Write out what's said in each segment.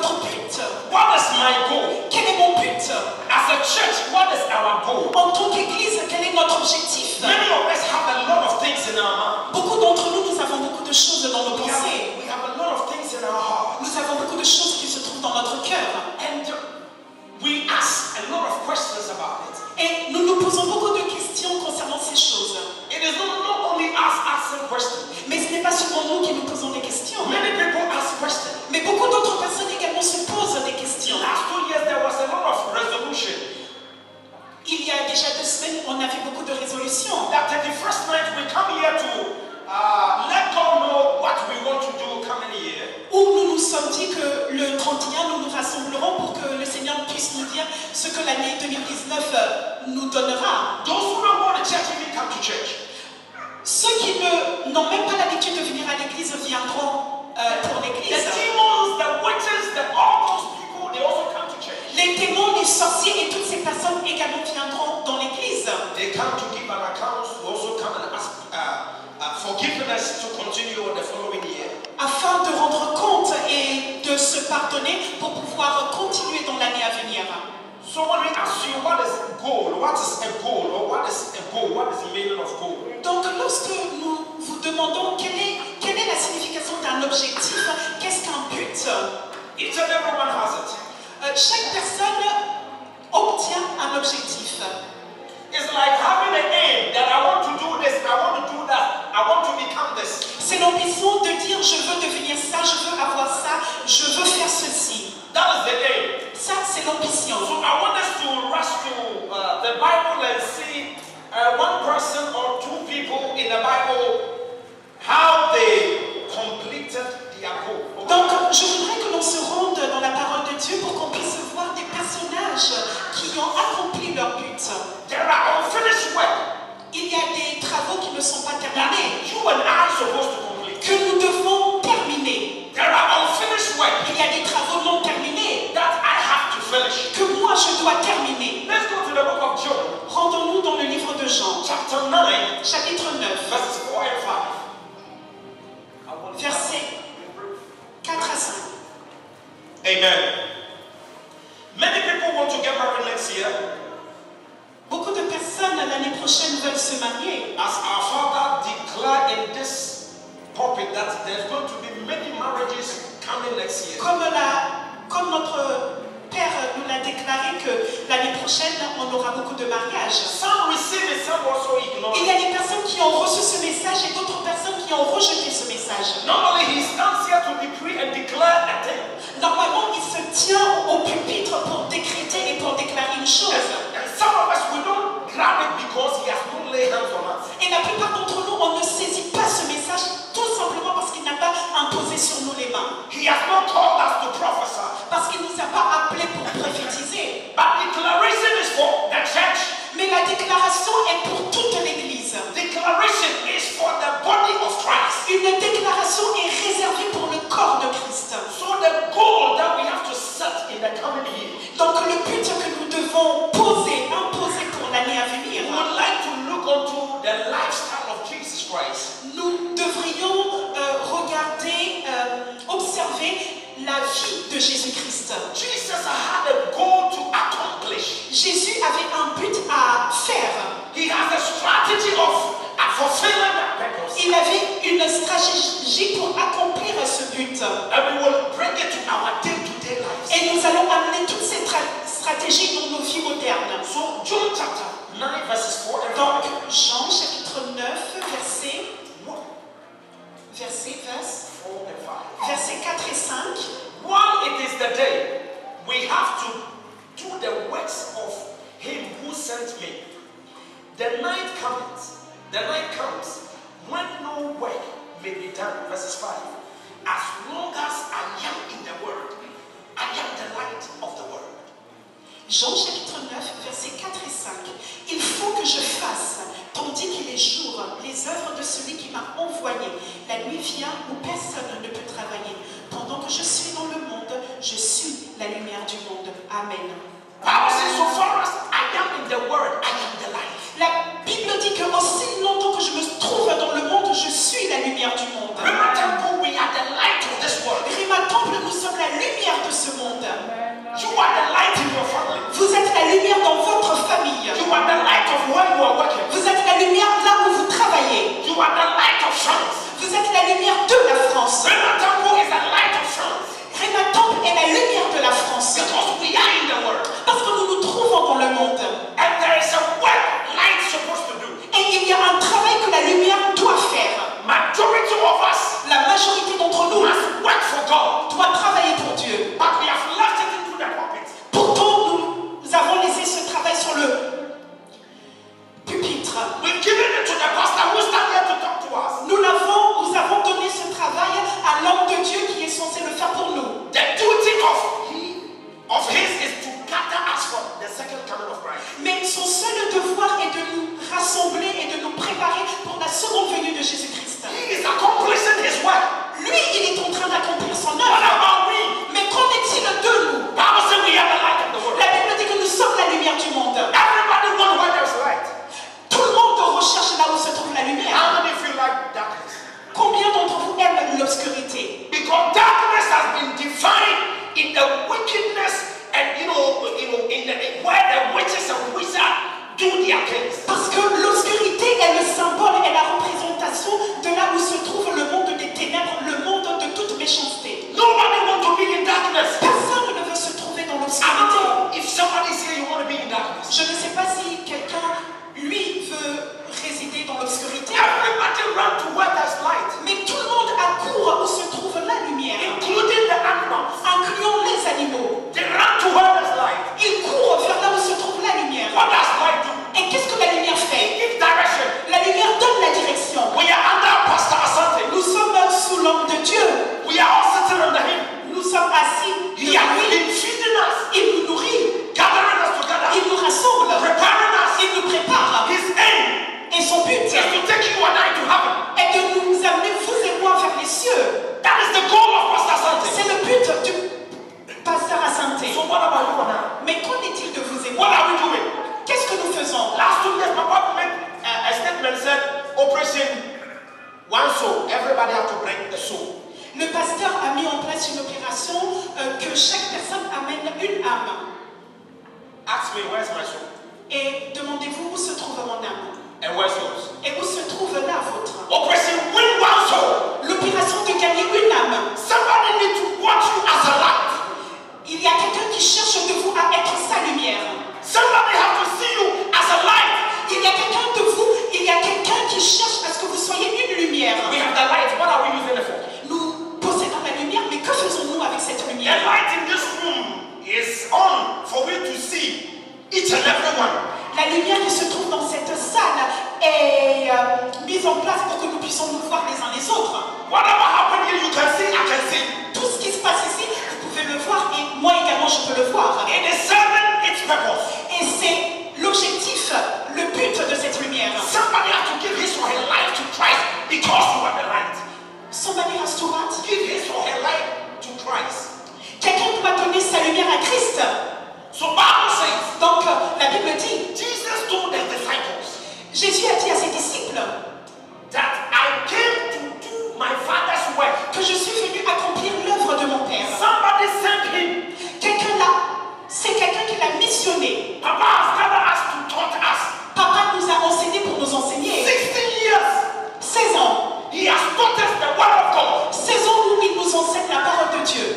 notre but? What is my goal? Quel est mon but? As a church, what is our goal? En tant qu'Église, quel est notre objectif? Many of us have a lot of things in our mind. Beaucoup d'entre nous, nous avons beaucoup de choses dans nos We pensées. have a lot of things in our heart. Nous avons beaucoup de choses qui se trouvent dans notre cœur. And we ask a lot of questions about it. Et nous nous posons beaucoup de questions concernant ces choses. It is not only us asking questions. Mais ce n'est pas seulement nous qui nous posons des questions. Many people ask questions. Mais beaucoup d'autres personnes également se posent des questions. Last 2 years there was a lot of resolution. Il y a déjà 2 semaines, on a fait beaucoup de résolutions. That the first night we come here to let God know what we want to do coming year. Où nous nous sommes dit que le 31, nous nous rassemblerons pour que le Seigneur puisse nous dire ce que l'année 2019 nous donnera. Those who don't go to church even come to church. Ceux qui n'ont même pas l'habitude de venir à l'église viendront pour The l'église. demons, the witches, all those people, they also come to church. Les démons, les sorciers et toutes ces personnes également viendront dans l'église. They come to give an account, to also come and ask forgiveness to continue on the following year. Afin de rendre compte et de se pardonner pour pouvoir continuer dans l'année à venir. So when we ask you what is a goal, what is a goal, or what is a goal, what is the meaning of goal? Donc lorsque nous vous demandons quelle est la signification d'un objectif, qu'est-ce qu'un but, Each and everyone has it. chaque personne obtient un objectif. It's like having an aim that I want to do this, I want to do that, I want to become this. C'est l'ambition de dire je veux devenir ça, je veux avoir ça, je veux faire ceci. That is the aim. Ça, c'est l'ambition. So I want us to rush to the Bible and see one person or 2 people in the Bible, how they completed their goal. Donc, je voudrais que l'on se rende dans la parole de Dieu pour qu'on puisse voir des personnages qui ont accompli leur but. There are unfinished work Il y a des travaux qui ne sont pas that terminés, you and I are supposed to complete. que nous devons terminer. There are unfinished work Il y a des travaux non terminés that I have to finish. que moi je dois terminer. Let's go to the book of John, Rendons-nous dans le livre de Jean, chapter 9, chapitre 9, verses 4 and 5. versets 4 à 5. Amen. Many people want to get married next year. Beaucoup de personnes l'année prochaine veulent se marier. As our father declared in this pulpit that there's going to be many marriages coming next year. Comme notre Père nous l'a déclaré que l'année prochaine, on aura beaucoup de mariages. Some receive it, some also ignore Il y a it. des personnes qui ont reçu ce message et d'autres personnes qui ont rejeté ce message. Normally he stands here to decree and declare a thing. Normalement, il se tient au pupitre pour décréter et pour déclarer une chose. And some of us, we don't grab it because he has not laid hands on us. Et la plupart d'entre nous, on ne saisit pas ce message tout simplement parce qu'il n'a pas imposé sur nous les mains. He has not called us to prophesy. Parce qu'il ne nous a pas appelés pour prophétiser. But declaration is for the church. Mais la déclaration est pour toute l'Église. Declaration is for the body of Christ. Une déclaration est réservée pour le corps de Christ. So the goal that we have to set in the coming year, Donc le but que nous devons imposer pour l'année à venir, we would like to look onto the lifestyle of Jesus Christ. nous devrions regarder, observer la vie de Jésus-Christ. Jesus had a goal to accomplish. Jésus avait un but à faire. He has a strategy of fulfilling that purpose. Il avait une stratégie pour accomplir ce but. And we will bring it to our day-to-day lives. Et nous allons amener toutes ces stratégies dans nos vies modernes. So John chapter 9 verses 4 and 5. Donc Jean chapitre 9 versets 4 et 5. While it is the day, we have to do the works of him who sent me. The night comes when no work may be done. Verses 5. As long as I am in the world, I am the light of the world. Jean chapitre 9 versets 4 et 5. Il faut que je fasse, tandis qu'il est jour, les œuvres de celui qui m'a envoyé. La nuit vient où personne ne peut travailler. Pendant que je suis dans le monde, je suis la lumière du monde. Amen. Bible says, so far as I am in the world, I am the light. La Bible dit que aussi longtemps que je me trouve dans le monde, je suis la lumière du monde. River Temple, we are the light of this world. Rima Temple, nous sommes la lumière de ce monde. You are the light in your family. Vous êtes la lumière dans votre famille. You are the light of where you are working. Vous êtes la lumière là où vous travaillez. You are the light of France. Vous êtes la lumière de la France. Rema Temple is the light of France. Rima Temple est la lumière de la France. Because we are in the world. Parce que nous nous trouvons dans le monde. And there is a work light supposed to do. Et il y a un travail que la lumière doit faire. Majority of us La majorité d'entre nous must work for God. doit travailler pour Dieu. But we have left it into the pulpit. Pourtant, nous avons laissé ce travail sur le pupitre. We've given it to the pastor who stand here to talk to us. Nous avons donné ce travail à l'homme de Dieu qui est censé le faire pour nous. The duty of his is to gather us for the second coming of Christ. Mais son seul devoir est de nous rassembler et de nous préparer pour la seconde venue de Jésus-Christ. He is accomplishing his work. Lui, il est en train d'accomplir son What œuvre. about we? Mais qu'en est-il de nous? Bible says we are the light of the world. La Bible dit que nous sommes la lumière du monde. Everybody wants where there's light. Tout le monde recherche là où se trouve la lumière. How many feel like darkness? Combien d'entre vous aiment l'obscurité? Because darkness has been defined in the wickedness and in where the witches and wizards do their things. Parce que l'obscurité est le symbole et la représentation de là où se trouve le monde des ténèbres, le monde de toute méchanceté. Nobody wants to be in darkness. Personne ne veut se trouver dans I don't l'obscurité. know if somebody say you want to be in darkness. Je ne sais pas si quelqu'un, lui, veut résider dans l'obscurité. Everybody run to where there's light, Mais tout le monde accourt où se trouve la lumière, including the animals. incluant les animaux. They run to where there's light. Ils courent vers là où se trouve la lumière. What does light do? Et qu'est-ce que la lumière fait? Give direction. La lumière donne la direction. We are under Pastor Asante. Nous sommes sous l'ombre de Dieu. We are all sitting under him. Nous sommes assis. He has been feeding us, Il nous nourrit. gathering us together, Il nous rassemble. preparing us. Il nous prépare. His aim Et son but is to take you and I to heaven. est de nous amener, vous et moi, vers les cieux. That is the goal of Pastor Asante. C'est le but du pasteur Asante. So what about you and I? Mais qu'en est-il de vous et What moi? are we doing? Qu'est-ce que nous faisons? Last 2 years, my papa made a statement said, Operation One Soul. Everybody have to bring a soul. Le pasteur a mis en place une opération que chaque personne amène une âme. Ask me, where's my soul? Et demandez-vous où se trouve mon âme. And where's yours? Et où se trouve la vôtre. Operation Win One Soul. L'opération de gagner une âme. Somebody need to watch you as a light. Il y a quelqu'un qui cherche de vous à être sa lumière. Somebody have to see you as a light. Il y a quelqu'un de vous, il y a quelqu'un qui cherche à ce que vous soyez une lumière. We have the light. What are we using it for? Nous possédons la lumière, mais que faisons-nous avec cette The lumière? light in this room is on for we to see each and every one. La lumière qui se trouve dans cette salle est mise en place pour que nous puissions nous voir les uns les autres. Whatever happened here, you can see, I can see. Tout ce qui se passe ici, vous pouvez le voir et moi également je peux le voir. It is serving its purpose. Et c'est l'objectif, le but de cette lumière. Somebody has to give his or her life to Christ because you are the light. Somebody has to what? Give his or her life to Christ. Quelqu'un doit donner sa lumière à Christ. So Bible says, Donc la Bible dit, Jesus told the disciples Jésus a dit à ses disciples that I came to do my Father's work. que je suis venu accomplir l'œuvre de mon Père. Somebody sent him. C'est quelqu'un qui l'a missionné. Papa has gathered us to taught us. Papa nous a enseigné pour nous enseigner. 16 years. 16 ans. He has taught us the word of God. 16 ans où il nous enseigne la parole de Dieu.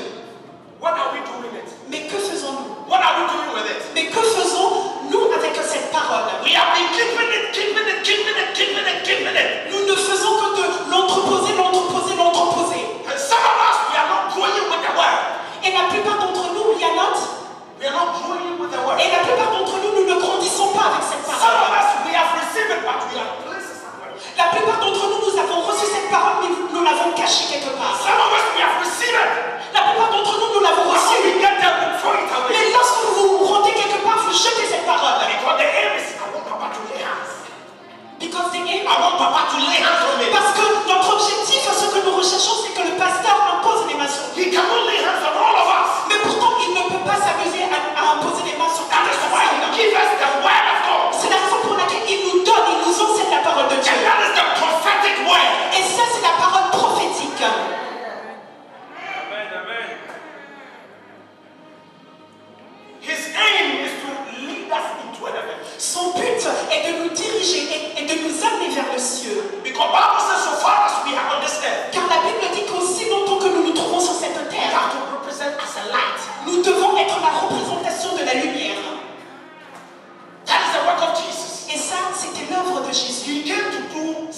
What are we doing with it? Mais que faisons-nous? What are we doing with it? Mais que faisons-nous avec cette parole? We have been keeping it, keeping it, keeping it, keeping it, keeping it. Nous ne faisons que de l'entreposer, l'entreposer, l'entreposer. And some of us, we are not growing with the word. Et la plupart d'entre nous, il y a notre. We are not growing with the word. Et la plupart d'entre nous, nous ne grandissons pas avec cette Some of parole. us, we have received it, but we are placed it somewhere. La plupart d'entre nous, nous avons reçu cette parole, mais nous l'avons cachée quelque part. Some of us, we have received it. La plupart d'entre nous, nous l'avons But when reçue. we get there, we throw it away. Mais lorsque vous vous rendez quelque part, vous et de nous diriger et de nous amener vers le ciel. Because Bible says, so far as we are on this earth, Car la Bible dit qu'aussi longtemps que nous nous trouvons sur cette we terre, have to represent as a light. nous devons être la représentation de la lumière. That is the work of Jesus. Et ça, c'était l'œuvre de Jésus. He came to do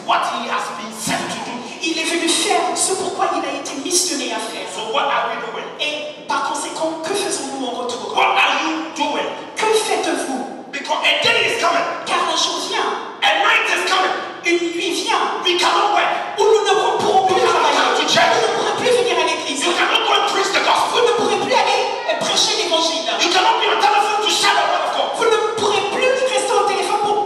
what he has been sent to do. Il est venu faire ce pourquoi il a été missionné à faire. So what are we doing? Et par conséquent, que faisons-nous en retour? What are you doing? Que faites-vous? Because a day is coming, Car un jour vient, a night is coming. une nuit vient, We cannot work. où nous ne pourrons plus You cannot travailler. come to Vous church. ne pourrez plus venir à l'église. You cannot go and preach the Vous gospel. ne pourrez plus aller prêcher l'évangile. You cannot be on telephone to share the word of God. Vous ne pourrez plus rester au téléphone pour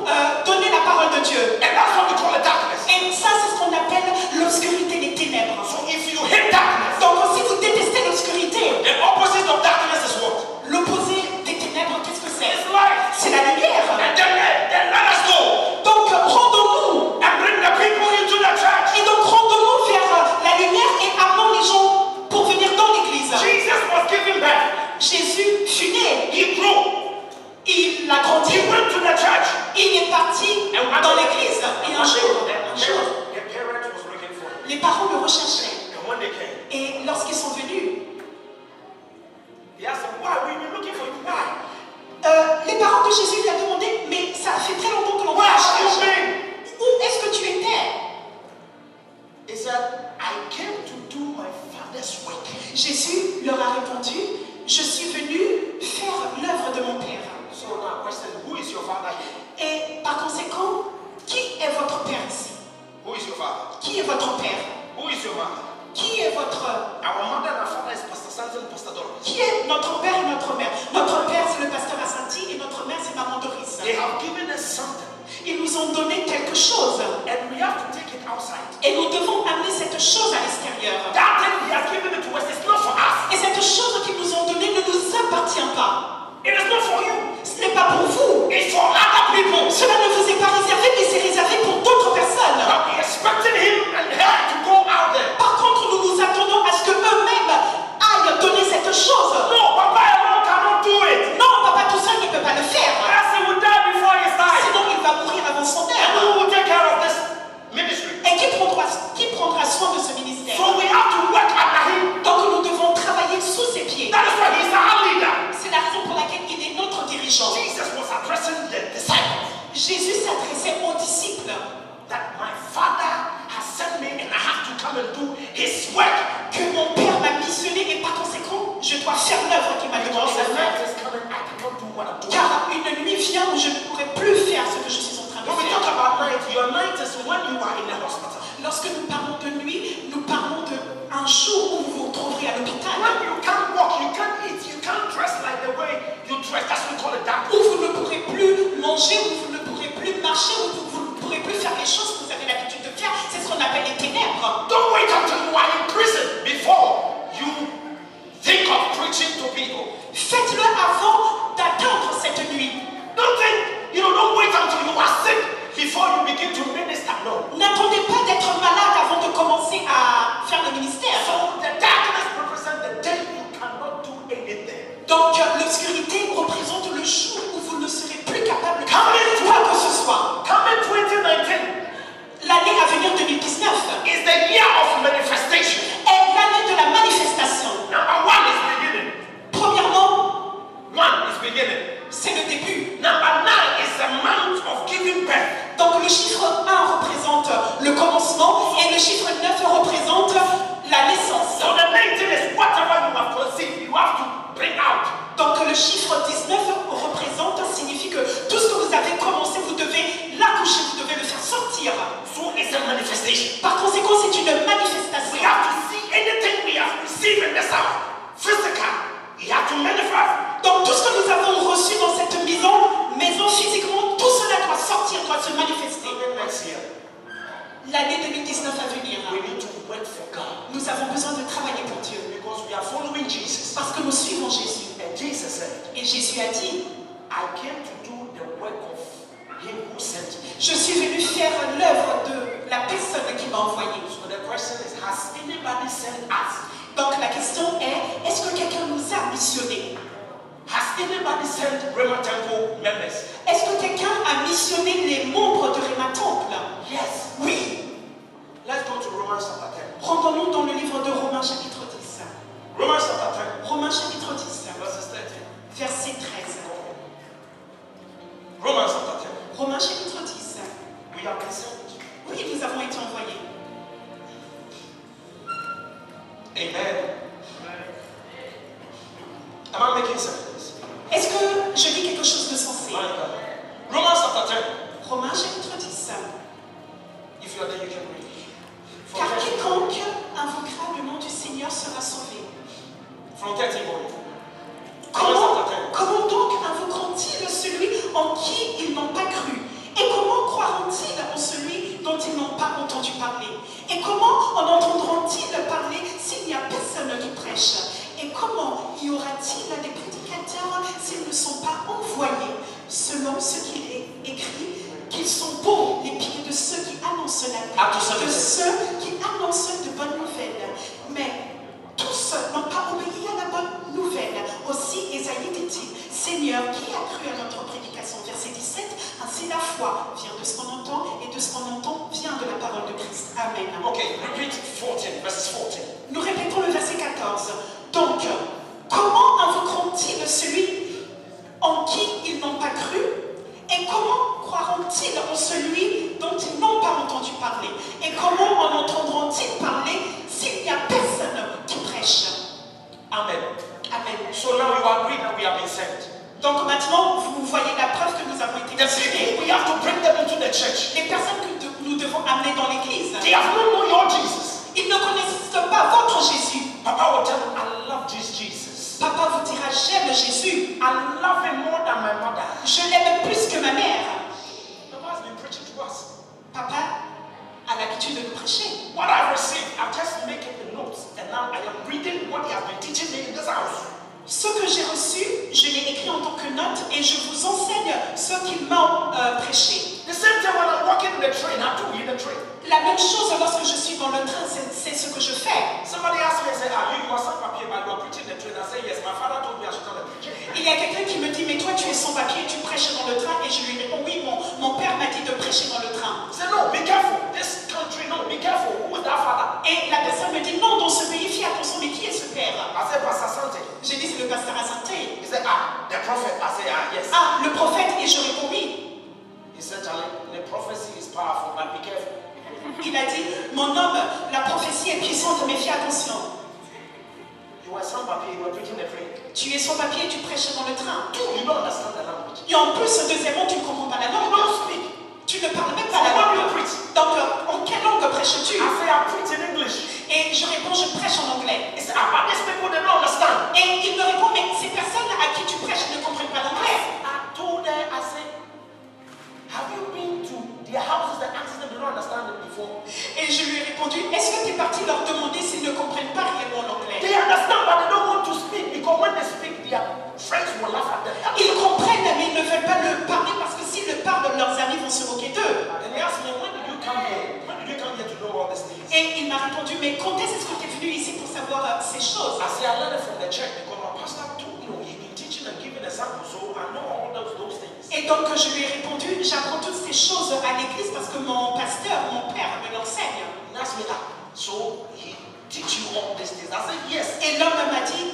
donner la parole de Dieu. And that's what we call the darkness. Et ça, c'est ce qu'on appelle l'obscurité, les ténèbres. So if you hate darkness, Donc, si vous détestez l'obscurité, the opposite of darkness is what? l'opposé des ténèbres, qu'est-ce que c'est? It's light. C'est la lumière. And then let us go Donc, rendons-nous. and bring the people into the church. Et donc, rendons-nous vers la lumière et amenons les gens pour venir dans l'église. Jesus was given birth. Jésus fut né. He grew. Il a grandi. He went to the church. Il est parti dans l'église. Et un jour, The parents was looking for him. les parents le recherchaient. And when they came, Et lorsqu'ils sont venus, he asked them, why? We've been looking for you. Why? les parents de Jésus lui ont demandé, mais ça fait très longtemps que l'on Where va have you chercher. been? Où est-ce que tu étais? He said, I came to do my father's work. Jésus leur a répondu, je suis venu faire l'œuvre de mon Père. So now question, who is your father here? Et par conséquent, qui est votre Père ici? Who is your father? Qui est votre Père? Who is your mother? Qui est votre... Our mother and our father is Pastor Santon and Pastor Doris. Qui est notre Père et notre mère? Notre Père, c'est le pasteur Assanti et notre mère, c'est Maman Doris. They have given us something, Ils nous ont donné quelque chose and we have to take it outside. et nous devons amener cette chose à l'extérieur. That thing he has given it to us is not for us. Et cette chose qu'ils nous ont donnée ne nous appartient pas. It is not for you. Ce n'est pas pour vous. It's for other people. Cela ne vous est pas réservé, mais c'est réservé pour d'autres personnes. But we expected him and her to go out there. Par contre, nous nous attendons à ce qu'eux-mêmes aillent donner cette chose. No, Papa alone cannot do it. Non, papa tout seul ne peut pas le faire. Else he will die before his time. Sinon, il va mourir avant son And heure. who will take care of this ministry? Et qui prendra soin de ce ministère? So we have to work under him. Donc, nous devons travailler sous ses pieds. That is why he's our leader. C'est la raison pour laquelle il est notre dirigeant. Jesus was addressing the disciples. Jésus s'adressait aux disciples. That my father has sent me and I have to come and do his work. Que mon Père m'a missionné et par conséquent, je dois faire l'œuvre qu'il m'a demandé Because de the night faire. is coming, I cannot do what I'm doing. Car une nuit vient où je ne pourrai plus faire ce que je suis en train de When we talk faire. about night, your night is when you are in the hospital. Lorsque nous parlons de nuit, nous parlons d'un jour où vous vous trouverez à l'hôpital. When you can't walk, you can't eat, you can't dress like the way you dress. That's what we call it dark. Où vous ne pourrez plus manger, où vous ne pourrez plus marcher, où vous ne pourrez plus faire les choses que vous avez l'habitude de faire. C'est ce qu'on appelle les ténèbres. Don't wait until you are in prison before you think of preaching to people. Faites-le avant d'atteindre cette nuit. Don't wait until you are sick before you begin to minister. No. N'attendez pas d'être malade avant de commencer à faire le ministère. So the darkness represents the day you cannot do anything. Donc l'obscurité représente le jour où vous ne serez plus capable de faire quoi que ce soit. Coming 2019 L'année à venir 2019 is the year of manifestation. est l'année de la manifestation. Number one is beginning. Premièrement, One is beginning. c'est le début. Number 9 is the month of giving birth. Donc le chiffre 1 représente le commencement et le chiffre 9 représente la naissance. So the 19 is whatever you have conceived, you have to bring out. Donc le chiffre 19 représente, signifie que tout ce que vous avez commencé, vous devez l'accoucher, vous devez le faire sortir. So it's a manifestation. Par conséquent, c'est une We manifestation. have to see anything we have received in this house, physical. We have to manifest. Donc tout ce que nous avons reçu dans cette maison physiquement, tout cela doit sortir, doit se manifester. Next year, L'année 2019 à venir, we need to work for God nous avons besoin de travailler pour Dieu. because we are following Jesus. Parce que nous suivons Jésus. And Jesus said, Et Jésus a dit, I came to do the work of him who sent me. je suis venu faire l'œuvre de la personne qui m'a envoyé. So the question is, has anybody sent us? Donc la question est, est-ce que quelqu'un nous a missionnés? Has anybody sent Rema Temple members? Est-ce que quelqu'un a missionné les membres de Rema Temple? Yes. Oui. Let's go to Romans chapter 10. Rendons-nous dans le livre de Romains chapitre 10. Romans chapter 10. Romains chapitre 10, Verses 13. verset 13. Romans chapter 10. Romains chapitre 10. We have been sent. Oui, nous avons été envoyés. Amen. Am I making sense? Est-ce que je dis quelque chose de sensé? My God. Romans chapter 10. Romains chapitre 10. If you are there, you can read. Car From 13 quiconque invoquera le nom du Seigneur sera sauvé. From 13 going. Romans chapter 10. Comment donc invoqueront-ils celui en qui ils n'ont pas cru? Et comment croiront-ils en celui dont ils n'ont pas entendu parler? Et comment en entendront-ils parler s'il n'y a personne qui prêche? Et comment y aura-t-il des prédicateurs s'ils ne sont pas envoyés? Selon ce qu'il est écrit, qu'ils sont beaux les pieds de ceux qui annoncent la paix, de ceux qui annoncent de bonnes nouvelles. Mais tous n'ont pas obéi à la bonne nouvelle. Aussi Ésaïe dit-il, Seigneur, qui a cru à notre prédication? Verset 17, ainsi la foi vient de ce qu'on entend, et de ce qu'on entend vient de la parole de Christ. Amen. Okay, repeat 14, verses 14. Nous répétons le verset 14. Donc, comment invoqueront-ils celui en qui ils n'ont pas cru? Et comment croiront-ils en celui dont ils n'ont pas entendu parler? Et comment en entendront-ils parler s'il n'y a personne qui prêche? Amen. Amen. So now you agree that we have been sent. Donc maintenant, vous voyez la preuve que nous avons été The missionnaires. people, we have to bring them into the church. Les personnes que nous devons amener dans l'église, They have not known your Jesus. ils ne connaissent pas votre Jésus. Papa will tell them, I love this Jesus. Papa vous dira, j'aime Jésus. I love him more than my mother. Je l'aime plus que ma mère. Papa has been preaching to us. Papa a l'habitude de nous prêcher. What I've received, I've just making the notes, and now I am reading what he has been teaching me in this house. Ce que j'ai reçu, je l'ai écrit en tant que note et je vous enseigne ce qu'il m'a prêché. The same time when I'm walking in the train, I do in the train. La même chose lorsque je suis dans le train, c'est ce que je fais. Somebody asked me and said, you are sans papier, but you are preaching in the train. I said, yes, my father told me I should tell the preacher. Il y a quelqu'un qui me dit, mais toi tu es sans papier, tu prêches dans le train. Et je lui réponds, oui, mon père m'a dit de prêcher dans le train. He said, no, be careful. This country, no, be careful. Who is that father? Et la personne me dit, non, dans ce pays, fais attention, mais qui est ce père? I said, Pastor Sante. J'ai dit, c'est le pasteur Asante. He said, the prophet. I said, yes. Ah, le prophète. Et je réponds, oui. He said, Charlie, the prophecy is powerful, but be careful. Il a dit, mon homme, la prophétie est puissante, mais fais attention. You were sans papier, you were preaching the train. Tu es sans papier, tu prêches dans le train. You don't understand the language. Et en plus, deuxièmement, tu ne comprends pas la You langue. don't speak. Tu ne parles même pas la So what do you langue. preach? Donc, en quelle langue prêches-tu? I say, I preach in English. Et je réponds, je prêche en anglais. He said, but these people, they don't understand. Et il me répond, mais ces personnes à qui tu prêches ne comprennent pas l'anglais. I told them, I said, have you been to their houses and asked them, they don't understand it before? Et je lui ai répondu, est-ce que tu es parti leur demander s'ils ne comprennent pas réellement l'anglais? They understand, but they don't want to speak because when they speak, their friends will laugh at them. Ils comprennent, mais ils ne veulent pas le parler parce que s'ils le parlent, leurs amis vont se moquer d'eux. And he asked me, when did you come here? When did you come here to know all these things? Et il m'a répondu, mais quand est-ce que tu es venu ici pour savoir ces choses? I said, I learned it from the church because my pastor told me, he's been teaching and giving examples, so I know all those things. Et donc je lui ai répondu, j'apprends toutes ces choses à l'église parce que mon pasteur, mon père me l'enseigne. He asked me that. So he teach you all these things. I said, yes. Et l'homme m'a dit,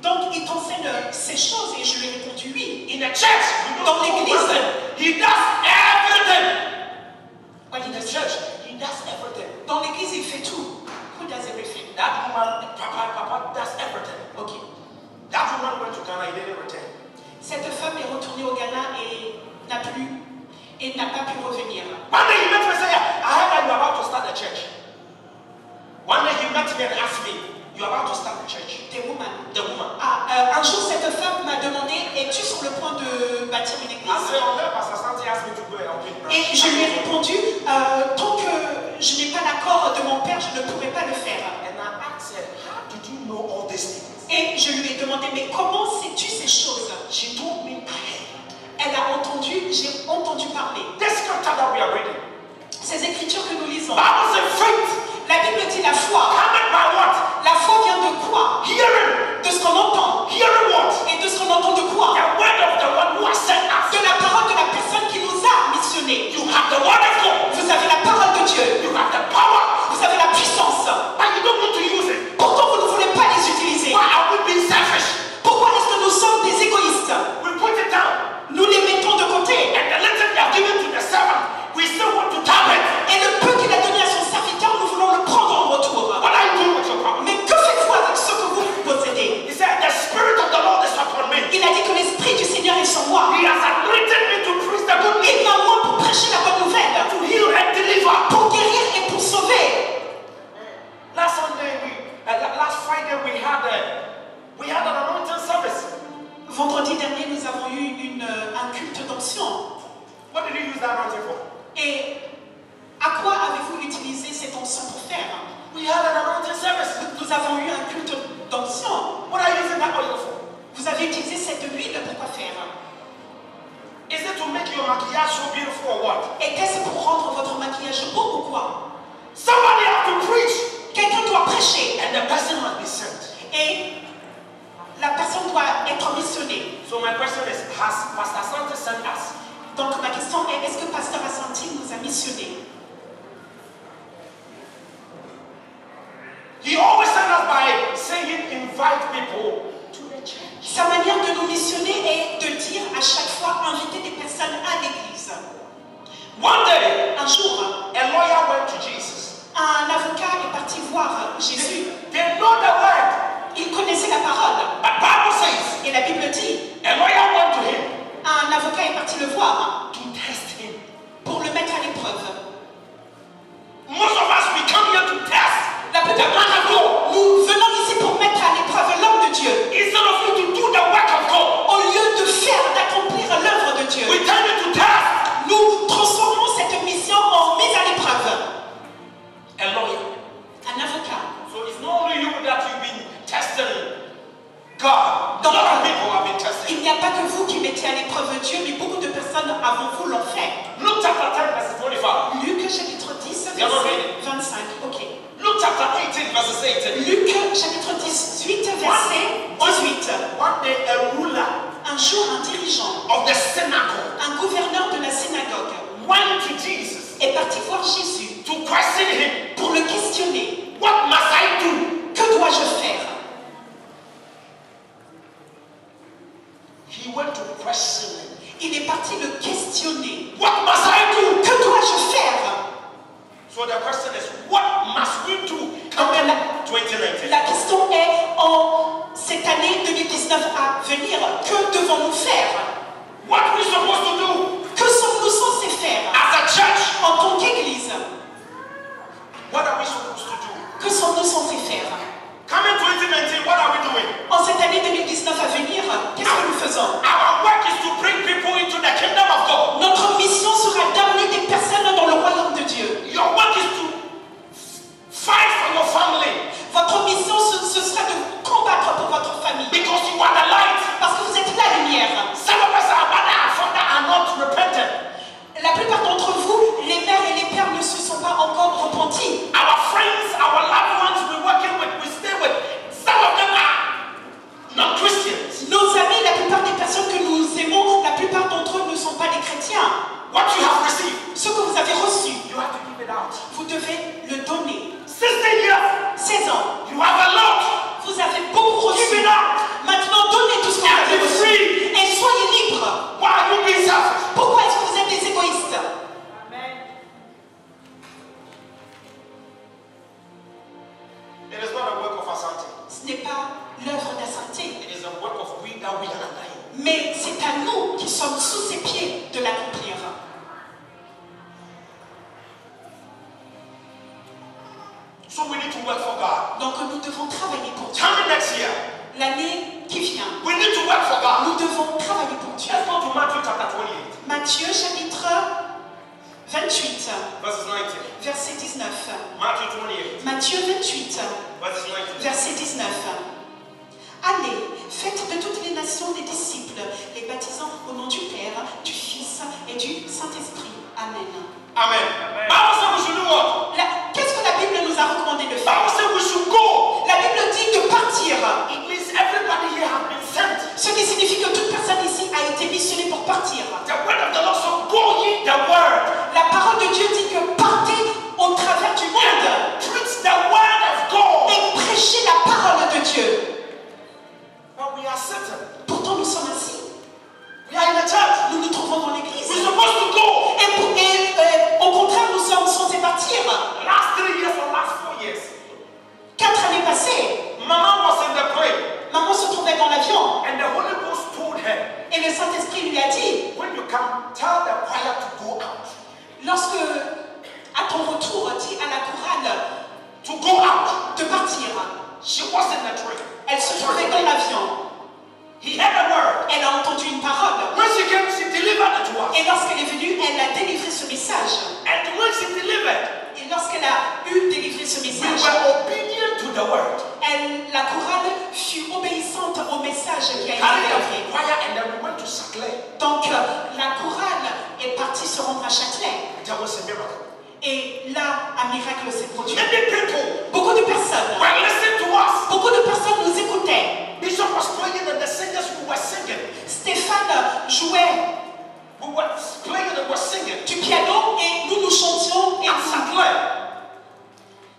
donc il t'enseigne ces choses et je lui ai répondu oui. In the church, you Dans don't know l'église. one thing. He does everything. What In he the does. church, he does everything. Dans l'église, il fait tout. Who does everything? That woman, Papa does everything. Ok. That woman went to Ghana, he didn't return. Cette femme est retournée au Ghana et n'a pas pu revenir. One day he met me and said, I heard that you're about to start a church. One day he met me and asked me, you're about to start a church. The woman. The woman. Un jour, cette femme m'a demandé, es-tu sur le point de bâtir une I église? said, unless Pastor Santi asked me to go and open branch. Et je lui ai répondu, tant que je n'ai pas l'accord de mon père, je ne pourrai pas le faire. And I asked her, how did you know all these things? Et je lui ai demandé, mais comment sais-tu ces choses? She told me, Elle a entendu, j'ai entendu parler. this scripture that we are reading. Ces écritures que nous lisons. Bible says faith. La Bible dit la foi. Coming by what? La foi vient de quoi? Hearing. De ce qu'on entend. Hearing what? Et de ce qu'on entend de quoi? The sur moi. He has anointed me to preach the good Il news, m'a moi pour prêcher la bonne nouvelle, to heal and deliver. pour guérir et pour sauver. Last Friday we had an anointing service. Vendredi dernier, nous avons eu un culte d'onction. What did you use that anointing for? Et à quoi avez-vous utilisé cette onction pour faire? We had an anointing service. Nous avons eu un culte d'onction. What are you using that oil for? Vous avez utilisé cette huile pour quoi faire? Is it to make your maquillage so beautiful or what? Était-ce pour rendre votre maquillage beau ou quoi? Somebody has to preach, Quelqu'un doit prêcher and the person must be sent. et la personne doit être missionnée. So my question is, has Pastor Asante sent us? Donc ma question est, est-ce que Pasteur Asante nous a missionnés? He always sent us by saying, invite people to the church. Sa manière de nous missionner est de dire à chaque fois, inviter des personnes à l'église. One day, Un jour, a lawyer went to Jesus. un avocat est parti voir Jésus. They know the word, Il connaissait la parole. but Bible says Et la Bible dit, a lawyer went to him un avocat est parti le voir to test him. pour le mettre à l'épreuve. Most of us, we come here to test La the plupart man of d'entre God. nous, nous venons ici pour mettre à l'épreuve l'homme de Dieu. Instead of you to do the work of God, Au lieu de faire, d'accomplir l'œuvre de Dieu. we turn it to test Nous transformons cette mission en mise à l'épreuve. a lawyer. Un avocat. So it's not only you that you've been testing God. A lot of people have been testing. Il n'y a pas que vous qui mettez à l'épreuve Dieu, mais beaucoup de personnes avant vous l'ont fait. Luke chapter 10, verse 25. Luc chapitre 10, Yeah, verset 25. Ok. Luke chapter 18, verse 18. Luc chapitre 18, verset 18. One day, a ruler Un jour, un dirigeant, of the synagogue un gouverneur de la synagogue, went to Jesus est parti voir Jésus to question him. pour le questionner. What must I do? Que dois-je faire? He went to question him. Il est parti le questionner. What must I do? Que dois-je faire? So the question is, what must we do coming 2019? La question est, en cette année 2019 à venir, que devons-nous faire? What are we supposed to do Que sommes-nous censés faire as a church? en tant qu'Église? What are we supposed to do? Que sommes-nous censés faire? Coming 2019, what are we doing? En cette année 2019 à venir, qu'est-ce que nous faisons? Our work is to bring people into the kingdom of God. Notre mission sera d'amener des personnes dans le royaume de Dieu. Your work is to fight for your family Votre mission, ce sera de combattre pour votre famille. because you are the light. Parce que vous êtes la lumière. Some of us, our mother and father are not repentant. La plupart d'entre vous, les mères et les pères ne se sont pas encore repentis. Our friends, our loved ones we're working with, we stay with, some of them are not Christians. Nos amis, la plupart des personnes que nous aimons, la plupart d'entre eux ne sont pas des chrétiens. What you have received, Ce que vous avez reçu, you have to give it out. vous devez le donner. 16 years, 16 ans, you have a lot. vous avez beaucoup Give reçu. it out. Maintenant, donnez tout ce que vous avez And be reçu. free. Et soyez libres. Why are you being selfish? Pourquoi est-ce que vous êtes des égoïstes? It is not a work of Asante. Ce n'est pas l'œuvre d'Asante, It is a work of we that we are alive. mais c'est à nous qui sommes sous ses pieds de l'accomplir. So we need to work for God. Donc nous devons travailler pour Dieu. Coming next year, L'année qui vient, we need to work for God. nous devons travailler pour Dieu. Let's go to Matthew chapter 28, Matthieu chapitre 28, verses 19. verset 19. Matthew 28, Matthieu 28, verses 19. verset 19. Allez, faites de toutes les nations des disciples, les baptisant au nom du Père, du Fils et du Saint-Esprit. Amen. Amen. Bible says we should do what? Qu'est-ce que la Bible nous a recommandé de faire? Bible says we should go. La Bible dit de partir. It means everybody here has been sent. Ce qui signifie que toute personne ici a été missionnée pour partir. The word of the Lord, so go ye the word. La parole de Dieu dit que partez au travers du monde Preach the word of God. et prêchez la parole de Dieu. But we are certain. Pourtant, nous sommes assis. We are in the church. Nous nous trouvons dans l'église. We're supposed to go. Et au contraire, nous sommes censés partir. Last 3 years or last 4 years, 4 années passées, Mama was in the plane, maman se trouvait dans l'avion and the Holy Ghost told her, et le Saint-Esprit lui a dit, when you come, tell the choir to go out. lorsque à ton retour, dis à la chorale To go out. de partir. She was in the train. Elle se trouvait dans l'avion. He had a word. Elle a entendu une parole. When she came, she delivered it to us. Et lorsqu'elle est venue, elle a délivré ce message. And when she delivered, Et lorsqu'elle a eu délivré ce we message, were obedient to the word. la chorale fut obéissante au message qui a été Carried délivré. the choir and then we went to Châtelet. Donc la chorale est partie se rendre à Châtelet. There was a miracle. Et là, un miracle s'est produit. Many people Beaucoup de personnes, were listening to us. beaucoup de personnes nous écoutaient. Bishop was playing and the singers who were singing. Stéphane jouait We were playing and were singing. du piano et nous chantions et At nous Châtelet.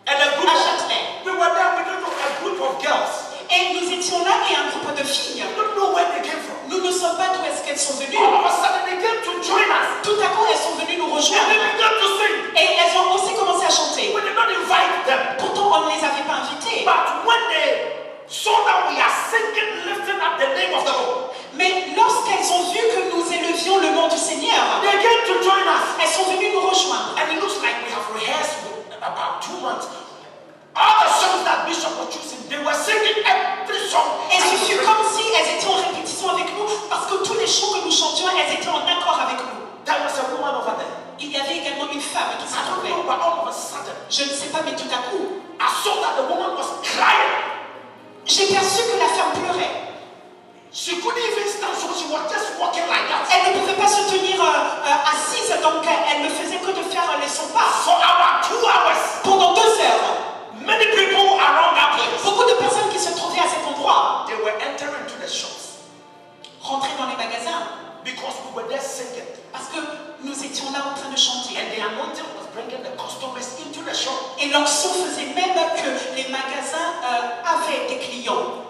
And a group à of, Châtelet. we were there with a group of girls. Et nous étions là et un groupe de filles. I don't know where they came from. Nous ne savons pas d'où est-ce qu'elles sont venues. All of a sudden they came to join us. Tout à coup, elles sont venues nous And rejoindre. they began to sing. Et elles ont aussi commencé à chanter. We did not invite them. Pourtant, on ne les avait pas invitées. But when they saw that we are singing, lifting up the name of the Lord, Mais lorsqu'elles ont vu que nous élevions le nom du Seigneur, they came to join us. elles sont venues nous rejoindre. And it looks like we have rehearsed about 2 months. All the songs that Bishop was choosing, they were singing every song. Et ce fut comme si elles étaient en répétition avec nous, parce que tous les chants que nous chantions, elles étaient en accord avec nous. There was a woman over there. Il y avait également une femme qui s'y I don't trouvait. know, but all of a sudden, Je ne sais pas, mais tout à coup, I saw that the woman was crying. j'ai perçu que la femme pleurait. She couldn't even stand, so she was just walking like that. Elle ne pouvait pas se tenir assise, donc elle ne faisait que de faire son pas. For about 2 hours, Pendant 2 heures, many people around that place, beaucoup de personnes qui se trouvaient à cet endroit they were entering to the shops rentraient dans les magasins because we were there singing. parce que nous étions là en train de chanter. And the anointing was bringing the customers into the shop. Et l'onction faisait même que les magasins avaient des clients.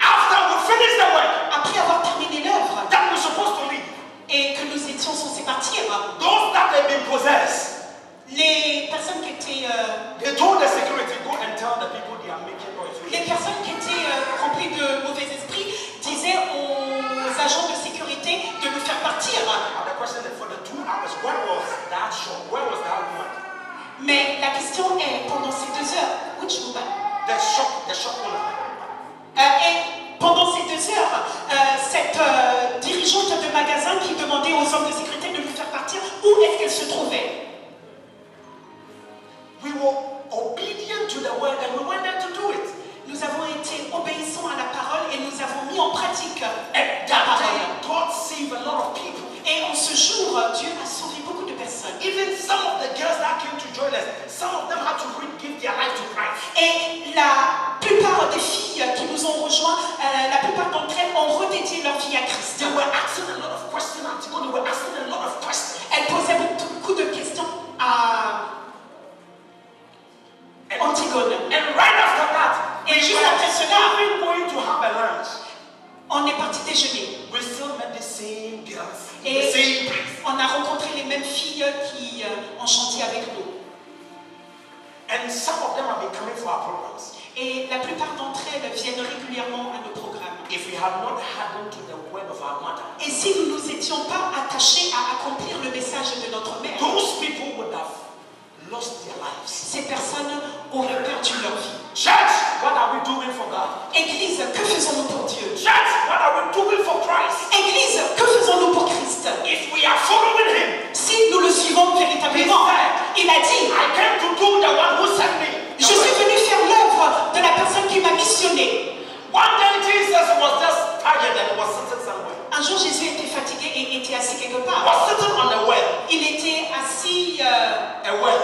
After we finished the work Après avoir terminé l'œuvre that we're supposed to leave, et que nous étions censés partir, those that had been possessed, les personnes qui étaient, they told the security, go and tell the people they are making noise. les personnes qui étaient remplies de mauvais esprits disaient aux agents de sécurité de nous faire partir. Now the question is, for the 2 hours, where was that shop? Where was that woman? Mais la question est, pendant ces 2 heures, which woman? The shop owner. Et pendant ces 2 heures, cette dirigeante de magasin qui demandait aux hommes de sécurité de nous faire partir, où est-ce qu'elle se trouvait? We were obedient to the word and we went there to do it. Nous avons été obéissants à la parole et nous avons mis en pratique And la that parole. day, God saved a lot of people. Et en ce jour, Dieu a sauvé beaucoup de personnes. Even some of the girls that came to join us, some of them had to give their life to Christ. Et la plupart des filles qui nous ont rejoints, la plupart d'entre elles ont redédié leur vie à Christ. They were asking a lot of questions. They were asking a lot of questions. Elles posaient beaucoup de questions à Antigone. And right after that, Et juste après cela, we were going to have a lunch. on est parti déjeuner. We still met the same girls, Et the same place. on a rencontré les mêmes filles qui ont chanté avec nous. And some of them have been coming for our programs. Et la plupart d'entre elles viennent régulièrement à nos programmes. If we had not hardened to the word of our mother, Et si nous ne nous étions pas attachés à accomplir le message de notre mère, those people would have lost their lives. ces personnes auraient perdu leur vie. Church, what are we doing for God? Église, que faisons-nous pour Dieu? Church, what are we doing for Christ? Église, que faisons-nous pour Christ? If we are following Him, Si nous le suivons véritablement, il a dit, I came to do the one who sent me. je suis venu faire l'œuvre de la personne qui m'a missionné. One day Jesus was just tired and was sitting somewhere. Un jour, Jésus était fatigué et était assis quelque part. Was sitting on a well. Il était assis A well.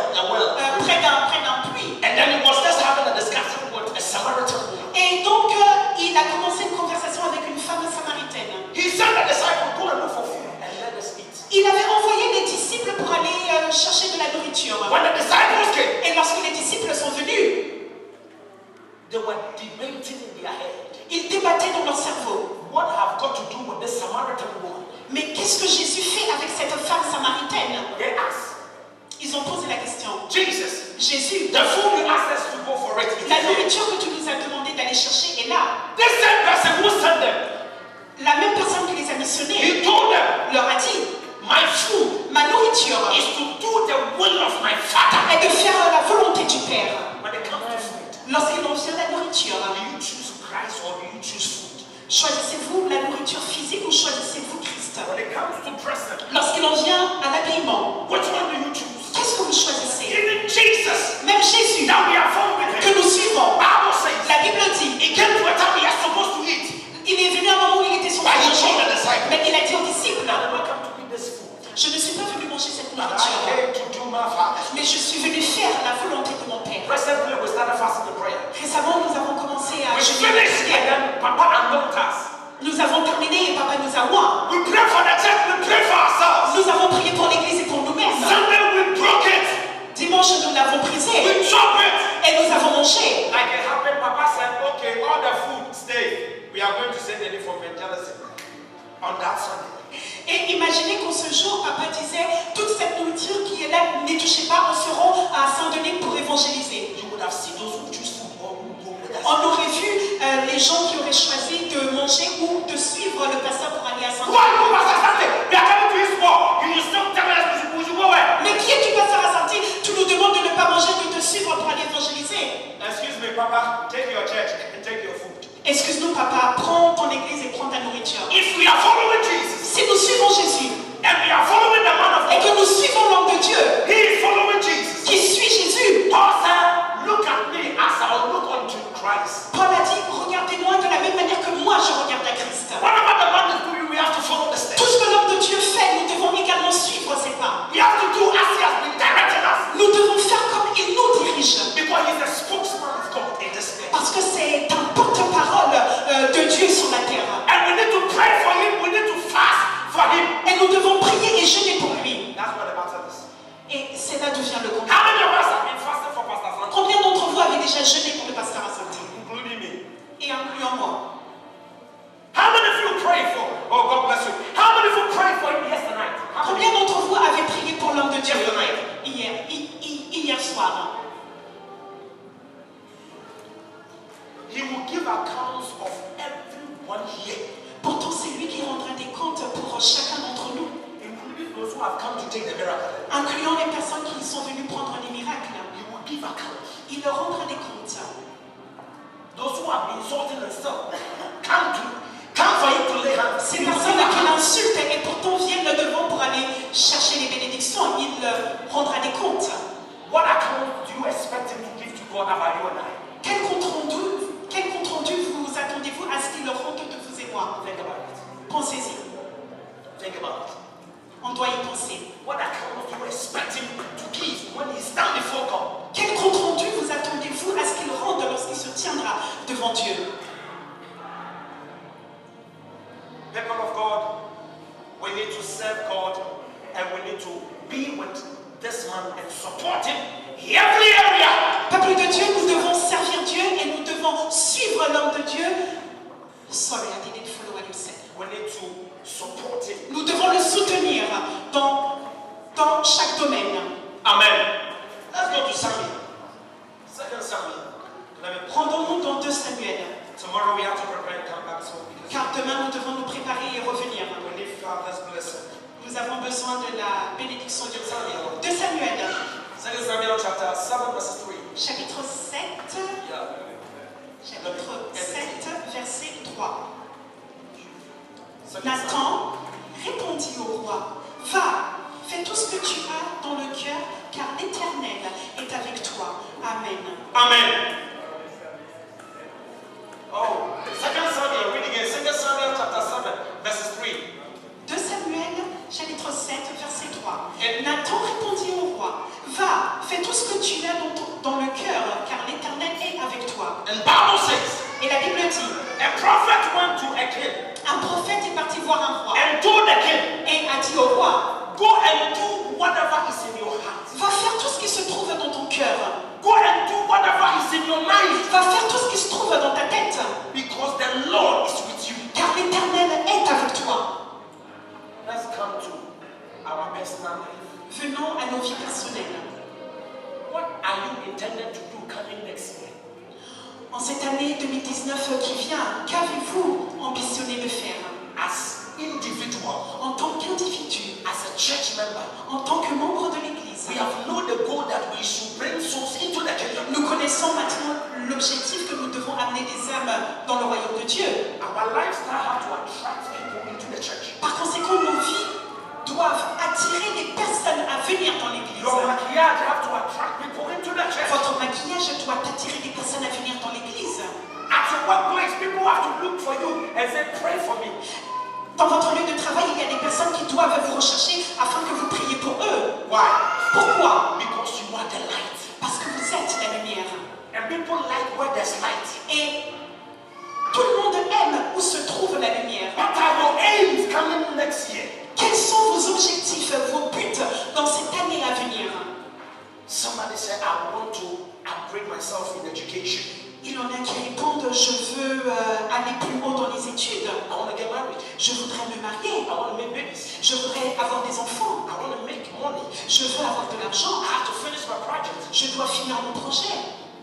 près d'un puits. And then he was just having a discussion with a Samaritan woman. Et donc, il a commencé une conversation avec une femme samaritaine. He sent the disciples, go and look for food and let us eat. Il avait envoyé des disciples pour aller chercher de la nourriture. When the disciples came, Et lorsque les disciples sont venus, they were debating in their head. ils débattaient dans leur cerveau. What have got to do with this Samaritan woman? Mais qu'est-ce que Jésus fait avec cette femme samaritaine? They asked, Ils ont posé la question. Jesus, Jésus, the food you asked us to go for it is la here. nourriture que tu nous as demandé d'aller chercher est là. This same person who sent them, La même personne qui les a missionnés je suis venu faire la volonté de mon Père. Recently, we started fasting and prayer. Récemment, nous avons commencé à We jeûner. finished and then Papa anointed us. Nous avons terminé et Papa nous a oint. We pray for the church, we pray for ourselves. Nous avons prié pour l'église et pour nous-mêmes. Sunday, we broke it. Dimanche, nous l'avons brisé We chopped it. et nous avons mangé. Like it happened, Papa said, okay, all the food stay. We are going to send the name for evangelism on that Sunday. Et imaginez qu'en ce jour, Papa disait, toute cette nourriture qui est là, n'y touchez pas, on sera à Saint-Denis pour évangéliser. You would have seen those who choose food or who go with us. On aurait vu les gens qui auraient choisi de manger ou de suivre le pasteur pour aller à Why Saint-Denis. you Pastor Sunday? We are coming to his war. You still tell us we should go where? Mais qui es-tu, pasteur à Saint-Denis? Tu nous demandes de ne pas manger, de te suivre pour aller évangéliser. Excuse me, Papa. Take your church and take your food. Excuse-nous, Papa, prends ton église et prends ta nourriture. If we are following Jesus Si nous suivons Jésus and we are following the man of et God, que nous suivons l'homme de Dieu he is following Jesus. qui suit Jésus, Paul said, look at me as I look unto Christ. Paul a dit, regardez-moi de la même manière que moi je regarde à Christ. Whatever the man is doing, we have to follow the steps. Tout ce que l'homme de Dieu fait, nous devons également suivre ses pas. We have to do as he has been directing us. Nous devons faire comme il nous dirige. Because he's a spokesman of God in this place. Parce que c'est un porte-parole de Dieu sur la terre. And we need to pray for him. We need to fast for him. Et nous devons prier et jeûner pour lui. That's what the matter is. Et c'est là d'où vient le combat. How many of us have been fasting for Pastor Sunday? Combien d'entre vous avez déjà jeûné pour le pasteur à Saint-Denis? Including me. Et incluant moi. How many of you prayed for? Oh, God bless you. How many of you prayed for him yesterday night? How many? Combien d'entre vous avez prié pour l'homme de Dieu Yesterday. hier soir? He will give accounts of everyone here, Pourtant, c'est lui qui rendra des comptes pour chacun d'entre nous, including those who have come to take the miracle. incluant les personnes qui sont venues prendre les miracles. He will give accounts. Il leur rendra des comptes. Those who have been insulting themselves come for him to lay hands. Ces personnes qui l'insultent et pourtant viennent devant pour aller chercher les bénédictions, il rendra des comptes. What account do you expect him to give to God about you and I? Quel compte rendu vous attendez-vous à ce qu'il leur rende de vous et moi? Think about it. Pensez-y. Think about it. On doit y penser. What account do you expect him to give when he stands before God? Quel compte rendu vous attendez-vous à ce qu'il rende lorsqu'il se tiendra devant Dieu? People of God, we need to serve God and we need to be with this man and support him in every area. Peuple de Dieu, nous devons servir Dieu et nous devons suivre l'homme de Dieu. Sorry, I didn't follow what you said. We need to support him. Nous devons le soutenir dans chaque domaine. Amen. Let's go to Samuel. 2 Samuel. Rendons-nous dans 2 Samuel. Tomorrow we have to prepare and come back so because Car demain, nous devons nous préparer et revenir. we need Father's blessing. Nous avons besoin de la bénédiction de Samuel. 2 Samuel, 2 Samuel chapter 7 verses 3. chapitre 7, Yeah. chapitre 7, verset 3. 2 Samuel. Nathan répondit au roi, va, fais tout ce que tu as dans le cœur, car l'Éternel est avec toi. Amen. Amen. Oh, 2 Samuel, read again. 2 Samuel chapter 7 verses 3. 2 Samuel, chapitre 7, verset 3. Et- Nathan répondit au roi, va, fais tout ce que tu as dans le cœur, car l'Éternel est avec toi. And Bible says, Et la Bible dit, a prophet went to a king un prophète est parti voir un roi and told the king, et a dit au roi, go and do whatever is in your heart. va faire tout ce qui se trouve dans ton cœur, Go and do whatever is in your mind. va faire tout ce qui se trouve dans ta tête, Because the Lord is with you. car l'Éternel est avec toi. Let's come to our personal life. Venons à nos vies personnelles. What are you intended to do coming next year? En cette année 2019 qui vient, qu'avez-vous ambitionné de faire As individual, en tant qu'individu, as a church member, en tant que membre de l'Église? we have known the goal that we should bring souls into the kingdom. Nous connaissons maintenant l'objectif que nous devons amener des âmes dans le royaume de Dieu. Our lifestyle have to attract people into the church. Par conséquent, nos vies doivent attirer des personnes à venir dans l'Église. Your maquillage have to attract people into the church. Votre maquillage doit attirer des personnes à venir dans l'Église. At your workplace, people have to look for you and say, pray for me. Dans votre lieu de travail, il y a des personnes qui doivent vous rechercher afin que vous priez pour eux. Why? Pourquoi? Because you are the light. Parce que vous êtes la lumière. And people like where there's light. Et tout le monde aime où se trouve la lumière. What are your aims coming next year? Quels sont vos objectifs, vos buts dans cette année à venir? Somebody said, I want to upgrade myself in education. Il y en a qui répondent, je veux aller plus haut dans les études. I want to get married. Je voudrais me marier. I want to make babies. Je voudrais avoir des enfants. I want to make money. Je veux avoir de l'argent. I have to finish my project. Je dois finir mon projet.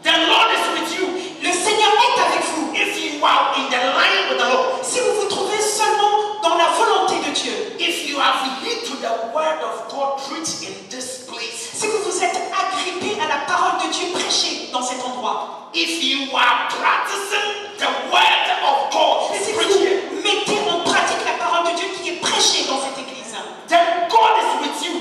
The Lord is with you. Le Seigneur est avec vous. If you are in the line with the Lord. Si vous vous trouvez seulement dans la volonté de Dieu. If you have heed to the word of God preached in this place. Si vous vous êtes agrippé à la parole de Dieu prêchée dans cet endroit. If you are practicing the word of God Si preached here. vous mettez en pratique la parole de Dieu qui est prêchée dans cette église. Then God is with you.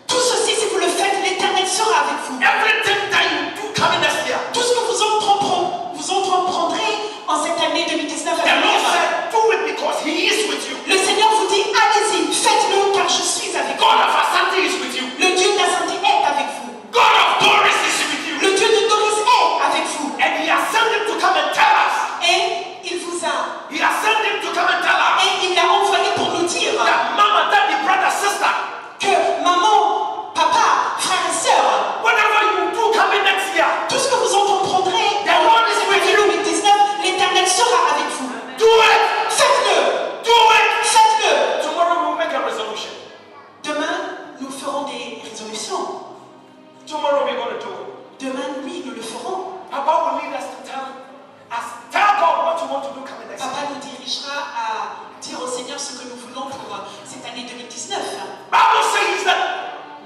Tout ceci, si vous le faites, l'Éternel sera avec vous. Everything that you do coming next year. Tout ce que vous entreprendrez en cette année 2019 à The Lord venir. said, do it because He is with you. Le Seigneur vous dit, allez-y, faites-le car je suis avec vous. God of Asante is with you. Le Dieu d'Asante est avec vous. God of Doris is with you. Le Dieu de Doris est avec vous. And He has sent Him to come and tell us. Et il vous a, He has sent Him to come and tell us et il l'a envoyé pour nous dire that Mama, Daddy, brother, sister, que maman, papa, frère et sœur, whatever you do coming next year, tout ce que vous entreprendrez the Lord is with you. 2019, l'Éternel sera avec vous. Do it. Faites-le, Do it. faites-le. Tomorrow we will make a resolution. Demain, nous ferons des résolutions. Tomorrow we're going to do it. Demain, oui, nous le ferons. Papa will lead us to tell God what you want to do coming next year. Papa nous dirigera à dire au Seigneur ce que nous voulons pour cette année 2019. Bible says that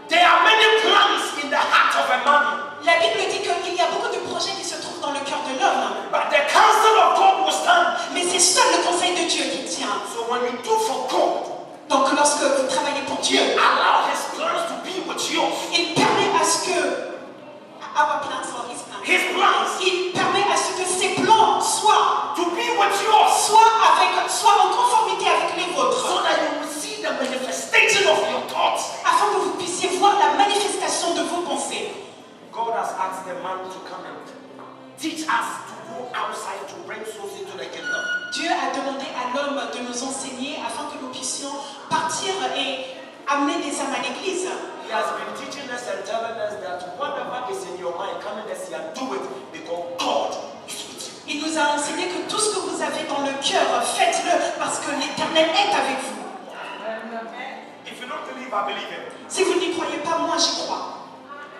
there are many plans in the heart of a man, La Bible dit qu'il y a beaucoup de projets qui se trouvent dans le cœur de l'homme. but the counsel of God will stand. Mais c'est seul le conseil de Dieu qui tient. So when you do for God, Donc lorsque vous travaillez pour Dieu, allow His plans to be with you. il permet à ce que our plans or his plans. His plans Il permet à ce que ses plans soient to be with yours, soit en conformité avec les vôtres, so that you will see the manifestation of your thoughts. afin que vous puissiez voir la manifestation de vos pensées. God has asked the man to come and teach us to go outside to bring souls into the kingdom. Dieu a demandé à l'homme de nous enseigner afin que nous puissions partir et amener des âmes à l'église. He has been teaching us and telling us that whatever is in your mind coming this year, do it because God is with you. Il nous a enseigné que tout ce que vous avez dans le cœur, faites-le parce que l'Éternel est avec vous. If you don't believe, I believe it. Si vous n'y croyez pas, moi j'y crois.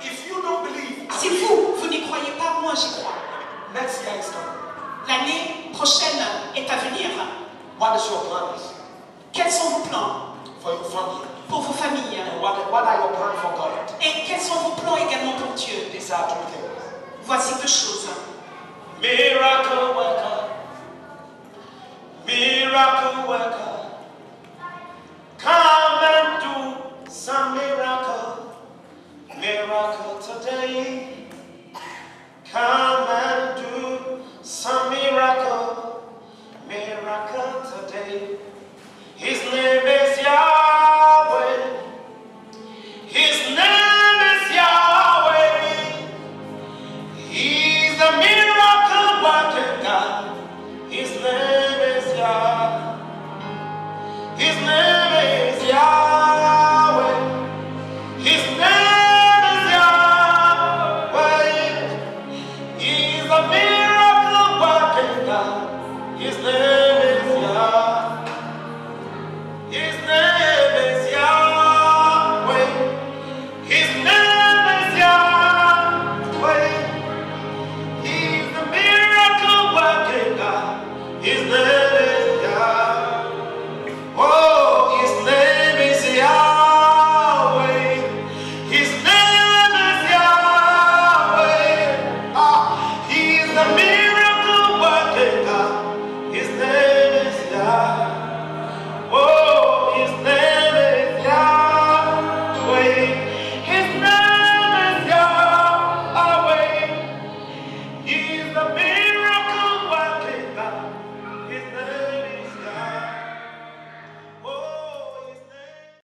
If you don't believe, I Si believe vous n'y croyez pas, moi j'y crois. it. Next year is coming. L'année prochaine est à venir. What is your plans Quels sont vos plans for your family? pour vos familles? And what are your plans for God? Et quels sont vos plans également pour Dieu? These are two things. Voici deux choses. Miracle worker, miracle worker, come and do some miracle, miracle today. Come and do some miracle, miracle today. His name is Yahweh. His name is Yahweh. He's the miracle working God. His name is Yah. His name is Yah.